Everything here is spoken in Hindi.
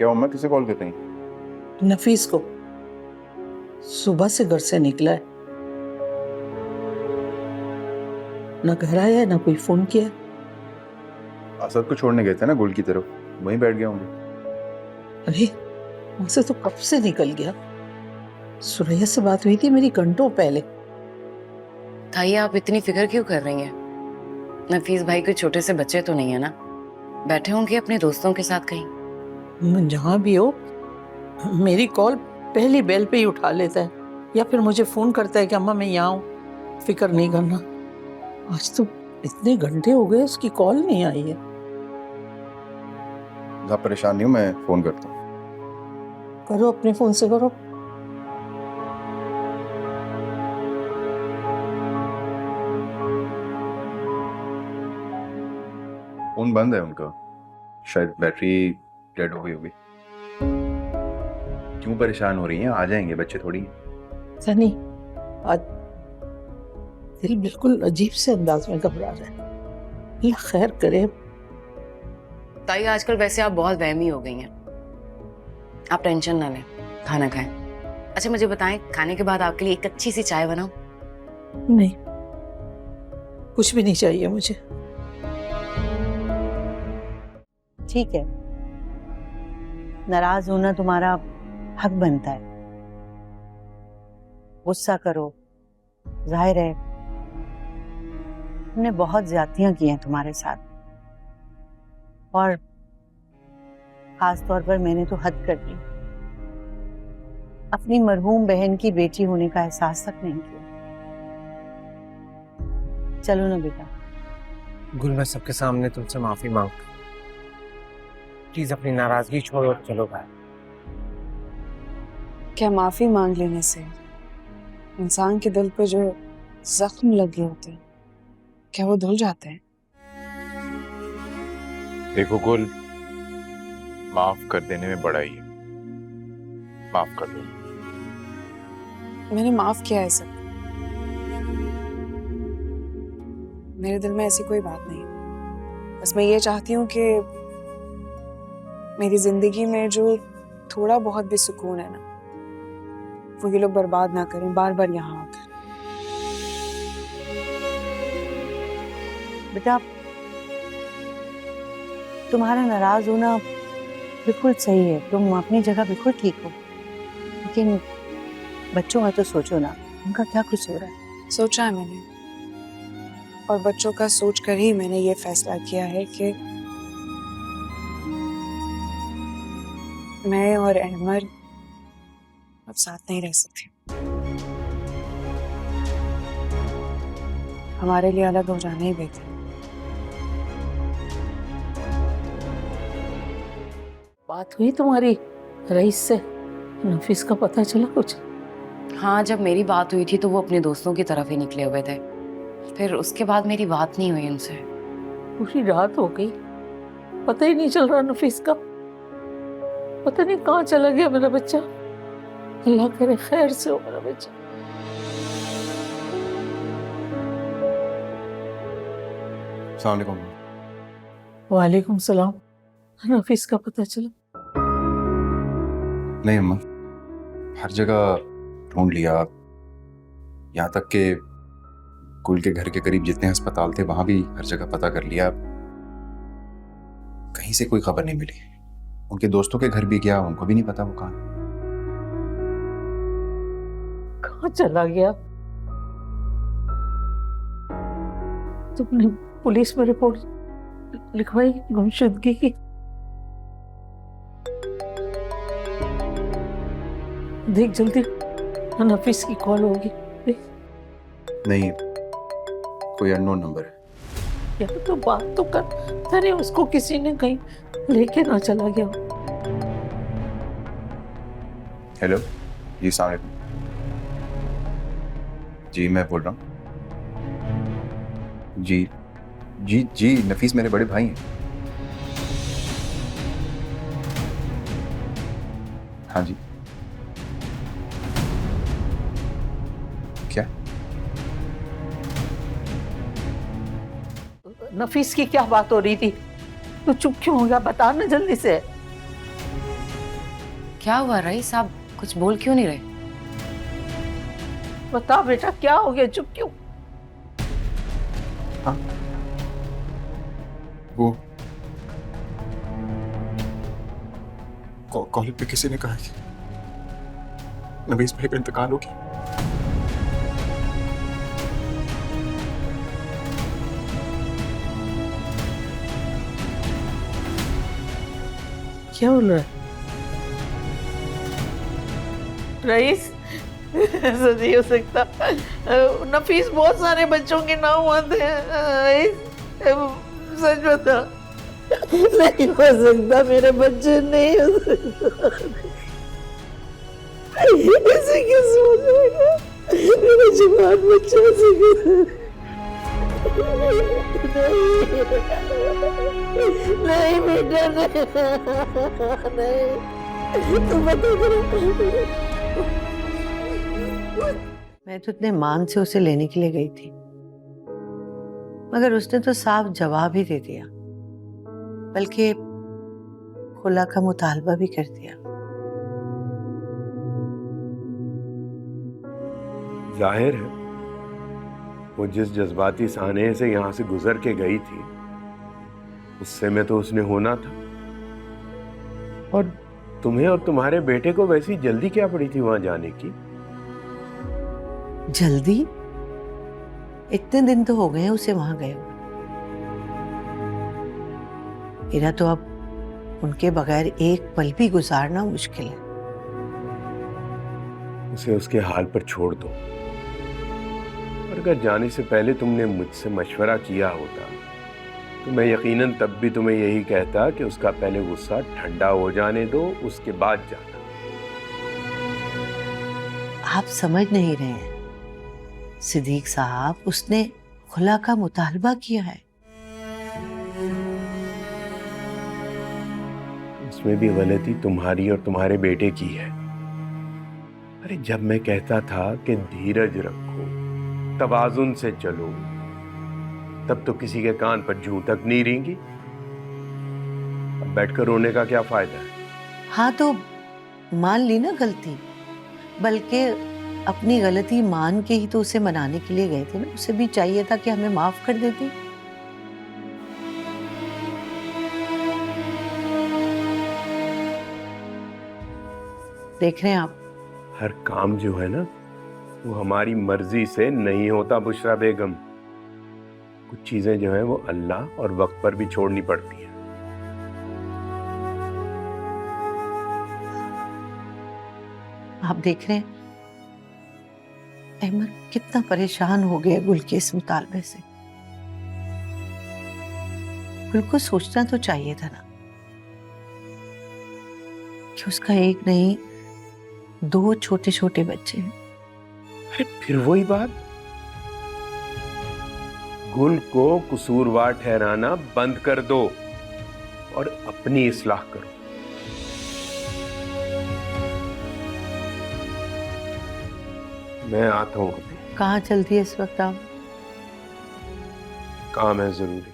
क्या उम्मा, किसे कॉल कर रही? नफीस को। सुबह से घर से निकला है, ना घर आया है ना कोई फोन किया है। असद को छोड़ने गए थे ना गुल की तरफ, वहीं बैठ गया होंगे। अरे वहां से तो कब से निकल गया। सुरैया से बात हुई थी मेरी घंटों पहले। ताई आप इतनी फिक्र क्यों कर रही हैं? नफीस भाई कोई छोटे से बच्चे तो नहीं है ना, बैठे होंगे अपने दोस्तों के साथ कहीं। जहां भी हो मेरी कॉल पहली बेल पे ही उठा लेता है, या फिर मुझे फोन करता है कि अम्मा मैं यहाँ हूँ, फिक्र नहीं करना। आज तो इतने घंटे हो गए उसकी कॉल नहीं आई है। आप परेशान नहीं हो, मैं फोन करता हूँ। करो, अपने फोन से करो। फोन बंद है उनका, शायद बैटरी डेड हो गई होगी। क्यों परेशान हो रही हैं? आ जाएंगे, बच्चे थोड़ी हैं। सनी, आज दिल बिल्कुल अजीब से अंदाज में घबरा रहा है। अल्लाह खैर करे। ताई आजकल वैसे आप बहुत वहमी हो गई हैं, आप टेंशन ना लें, खाना खाएं। अच्छा मुझे बताएं, खाने के बाद आपके लिए एक अच्छी सी चाय बनाऊं? नहीं, कुछ भी नहीं चाहिए मुझे। ठीक है, नाराज होना तुम्हारा हक बनता है। गुस्सा करो, जाहिर है हमने बहुत ज्यादतियां की हैं तुम्हारे साथ, और खास तौर पर मैंने तो हद कर दी। अपनी मरहूम बहन की बेटी होने का एहसास तक नहीं किया। चलो ना बेटा। गुल, मैं सबके सामने तुमसे माफी मांगता हूँ। प्लीज अपनी नाराजगी छोड़ो और चलो बाहर। क्या माफी मांग लेने से इंसान के दिल पे जो जख्म लगे होते हैं, क्या वो धुल जाते हैं? देखो गुल, माफ कर देने में बड़ा ही है, माफ कर दो। मैंने माफ किया है सब। मेरे दिल में ऐसी कोई बात नहीं है। बस मैं ये चाहती हूँ कि मेरी जिंदगी में जो थोड़ा बहुत भी सुकून है ना, वो ये लोग बर्बाद ना करें बार बार यहाँ आकर। बेटा, तुम्हारा नाराज होना बिल्कुल सही है, तुम अपनी जगह बिल्कुल ठीक हो, लेकिन बच्चों का तो सोचो ना, उनका क्या कुछ हो रहा है। सोचा है मैंने, और बच्चों का सोच कर ही मैंने ये फैसला किया है कि मैं और अहमर अब साथ नहीं रह सकती। हमारे लिए अलग हो जाना ही बेहतर। बात हुई तुम्हारी रईस से? नफीस का पता चला कुछ? हाँ, जब मेरी बात हुई थी तो वो अपने दोस्तों की तरफ ही निकले हुए थे, फिर उसके बाद मेरी बात नहीं हुई उनसे। पूरी रात हो गई, पता ही नहीं चल रहा नफीस का। पता नहीं कहाँ चला गया मेरा बच्चा। अल्लाह करे खैर से हो मेरा बच्चा। अस्सलाम वालेकुम। वालेकुम सलाम। नफीस का पता चला? नहीं अम्मा, हर जगह ढूंढ लिया, यहाँ तक कि गुल के घर के करीब जितने अस्पताल थे वहां भी हर जगह पता कर लिया, कहीं से कोई खबर नहीं मिली। उनके दोस्तों के घर भी गया, उनको भी नहीं पता वो कहाँ। कहाँ चला गया? तुमने पुलिस में रिपोर्ट लिखवाई गुमशुदगी की? देख जल्दी, नफीस की कॉल होगी। देख। नहीं, कोई अननोन नंबर है। यार तो बात तो कर, अरे उसको किसी ने कहीं लेके ना चला गया। हेलो जी, अस्सलाम वालेकुम। जी मैं बोल रहा हूँ। जी जी जी, नफीस मेरे बड़े भाई हैं। हाँ जी। क्या? नफीस की क्या बात हो रही थी? तू चुप क्यों हो गया? बता ना जल्दी से। क्या हुआ रईस, आप कुछ बोल क्यों नहीं रहे? बता बेटा, क्या हो गया, चुप क्यों? वो कॉलेज पे किसी ने कहा कि नवीस भाई का इंतकाल हो गया। क्या बोल रहा है रईस? ऐसा नहीं हो सकता। नफीस बहुत सारे बच्चों के नाम आते हैं रईस, सच बता। नहीं हो सकता, मेरे बच्चे नहीं हो सकता। ऐसे कैसे हो जाएगा? मेरे जवान बच्चे ऐसे कैसे? नहीं बेटा, नहीं, तुम बता करो। मैं तो इतने मान से उसे लेने के लिए गई थी, मगर उसने तो साफ जवाब ही दे दिया, बल्कि खुला का मुतालबा भी कर दिया। जाहिर है वो जिस जज्बाती सानहे से यहां से गुजर के गई थी, उससे में तो उसने होना था। और तुम्हें और तुम्हारे बेटे को वैसी जल्दी क्या पड़ी थी वहां जाने की? जल्दी? इतने दिन तो हो गए हैं उसे वहां गए हुए। मेरा तो अब उनके बगैर एक पल भी गुजारना मुश्किल है। उसे उसके हाल पर छोड़ दो। और अगर जाने से पहले तुमने मुझसे मशवरा किया होता तो मैं यकीनन तब भी तुम्हें यही कहता कि उसका पहले गुस्सा ठंडा हो जाने दो, उसके बाद जाना। आप समझ नहीं रहे हैं सिद्दीक साहब, उसने खुला का मुतालबा किया है। इसमें भी गलती तुम्हारी और तुम्हारे बेटे की है। अरे जब मैं कहता था कि धीरज रखो, तवाजुन से चलो, तब तो किसी के कान पर जूं तक नहीं रेंगी। अब बैठकर रोने का क्या फायदा है? हाँ तो मान ली ना गलती, बल्कि अपनी गलती मान के ही तो उसे मनाने के लिए गए थे ना। उसे भी चाहिए था कि हमें माफ कर देती। देख रहे हैं आप, हर काम जो है ना वो हमारी मर्जी से नहीं होता बुशरा बेगम। कुछ चीजें जो है वो अल्लाह और वक्त पर भी छोड़नी पड़ती हैं। आप देख रहे हैं अहमद कितना परेशान हो गया गुल के इस मुतालबे से। गुल को सोचना तो चाहिए था ना कि उसका एक नहीं 2 छोटे छोटे बच्चे हैं। अरे फिर वही बात, गुल को कसूरवार ठहराना बंद कर दो और अपनी इस्लाह करो। मैं आता हूं अभी। कहाँ चलती है इस वक्त आप? काम है जरूरी।